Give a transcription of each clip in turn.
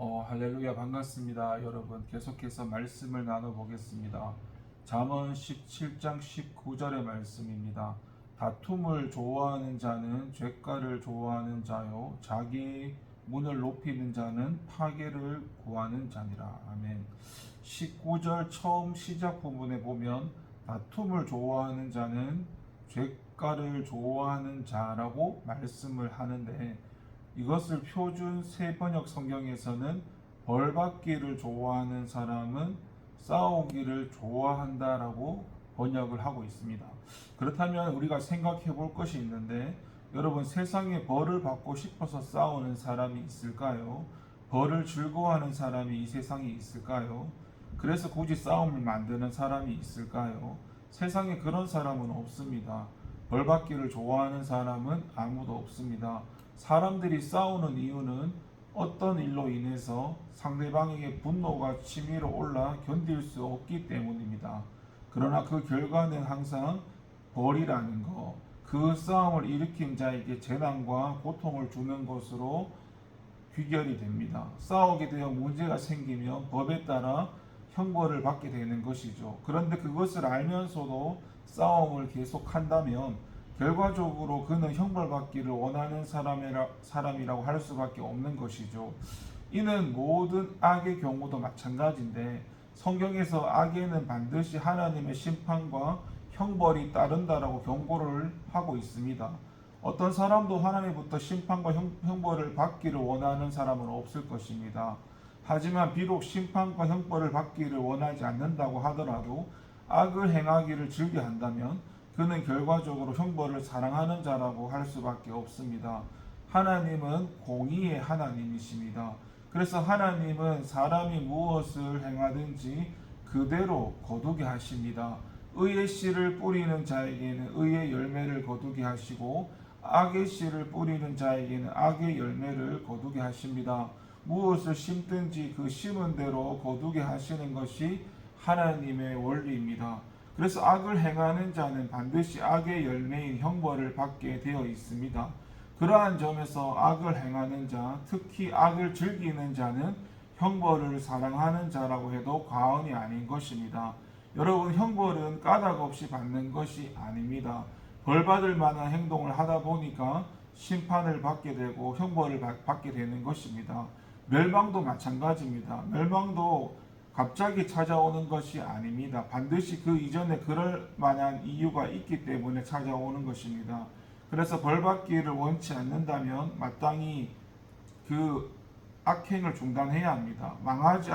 할렐루야 반갑습니다. 여러분 계속해서 말씀을 나눠보겠습니다. 잠언 17장 19절의 말씀입니다. 다툼을 좋아하는 자는 죄가를 좋아하는 자요 자기 문을 높이는 자는 파괴를 구하는 자니라. 아멘. 19절 처음 시작 부분에 보면 다툼을 좋아하는 자는 죄가를 좋아하는 자라고 말씀을 하는데, 이것을 표준 새번역 성경에서는 벌받기를 좋아하는 사람은 싸우기를 좋아한다라고 번역을 하고 있습니다. 그렇다면 우리가 생각해 볼 것이 있는데, 여러분 세상에 벌을 받고 싶어서 싸우는 사람이 있을까요? 벌을 즐거워하는 사람이 이 세상에 있을까요? 그래서 굳이 싸움을 만드는 사람이 있을까요? 세상에 그런 사람은 없습니다. 벌받기를 좋아하는 사람은 아무도 없습니다. 사람들이 싸우는 이유는 어떤 일로 인해서 상대방에게 분노가 치밀어 올라 견딜 수 없기 때문입니다. 그러나 그 결과는 항상 벌이라는 것, 그 싸움을 일으킨 자에게 재난과 고통을 주는 것으로 귀결이 됩니다. 싸우게 되어 문제가 생기면 법에 따라 형벌을 받게 되는 것이죠. 그런데 그것을 알면서도 싸움을 계속한다면 결과적으로 그는 형벌받기를 원하는 사람이라고 할 수밖에 없는 것이죠. 이는 모든 악의 경우도 마찬가지인데, 성경에서 악에는 반드시 하나님의 심판과 형벌이 따른다라고 경고를 하고 있습니다. 어떤 사람도 하나님부터 심판과 형벌을 받기를 원하는 사람은 없을 것입니다. 하지만 비록 심판과 형벌을 받기를 원하지 않는다고 하더라도 악을 행하기를 즐겨한다면 그는 결과적으로 형벌을 사랑하는 자라고 할 수밖에 없습니다. 하나님은 공의의 하나님이십니다. 그래서 하나님은 사람이 무엇을 행하든지 그대로 거두게 하십니다. 의의 씨를 뿌리는 자에게는 의의 열매를 거두게 하시고, 악의 씨를 뿌리는 자에게는 악의 열매를 거두게 하십니다. 무엇을 심든지 그 심은 대로 거두게 하시는 것이 하나님의 원리입니다. 그래서 악을 행하는 자는 반드시 악의 열매인 형벌을 받게 되어 있습니다. 그러한 점에서 악을 행하는 자, 특히 악을 즐기는 자는 형벌을 사랑하는 자라고 해도 과언이 아닌 것입니다. 여러분, 형벌은 까닭 없이 받는 것이 아닙니다. 벌받을 만한 행동을 하다 보니까 심판을 받게 되고 형벌을 받게 되는 것입니다. 멸망도 마찬가지입니다. 멸망도 갑자기 찾아오는 것이 아닙니다. 반드시 그 이전에 그럴 만한 이유가 있기 때문에 찾아오는 것입니다. 그래서 벌받기를 원치 않는다면 마땅히 그 악행을 중단해야 합니다. 망하지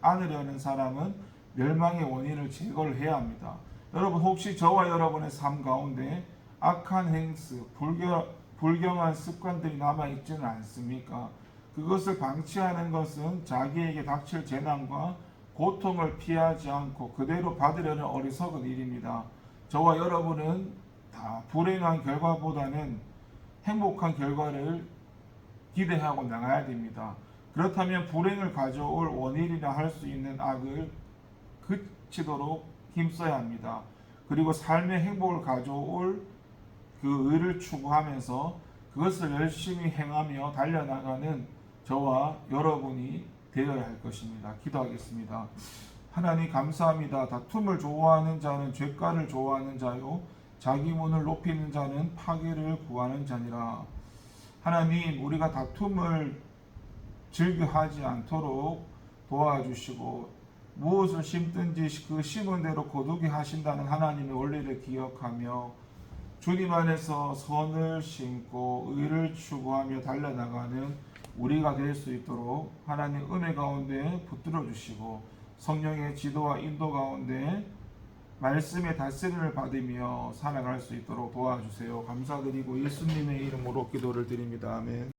않으려는 사람은 멸망의 원인을 제거를 해야 합니다. 여러분, 혹시 저와 여러분의 삶 가운데 악한 행스, 불경한 습관들이 남아있지는 않습니까? 그것을 방치하는 것은 자기에게 닥칠 재난과 고통을 피하지 않고 그대로 받으려는 어리석은 일입니다. 저와 여러분은 다 불행한 결과보다는 행복한 결과를 기대하고 나가야 됩니다. 그렇다면 불행을 가져올 원인이라 할 수 있는 악을 그치도록 힘써야 합니다. 그리고 삶의 행복을 가져올 그 의를 추구하면서 그것을 열심히 행하며 달려나가는 저와 여러분이 되어야 할 것입니다. 기도하겠습니다. 하나님 감사합니다. 다툼을 좋아하는 자는 죄가를 좋아하는 자요 자기 문을 높이는 자는 파괴를 구하는 자니라. 하나님, 우리가 다툼을 즐겨하지 않도록 도와주시고 무엇을 심든지 그 심은 대로 거두게 하신다는 하나님의 원리를 기억하며 주님 안에서 선을 심고 의를 추구하며 달려나가는 우리가 될 수 있도록 하나님 은혜 가운데 붙들어 주시고 성령의 지도와 인도 가운데 말씀의 다스림을 받으며 살아갈 수 있도록 도와주세요. 감사드리고 예수님의 이름으로 기도를 드립니다. 아멘.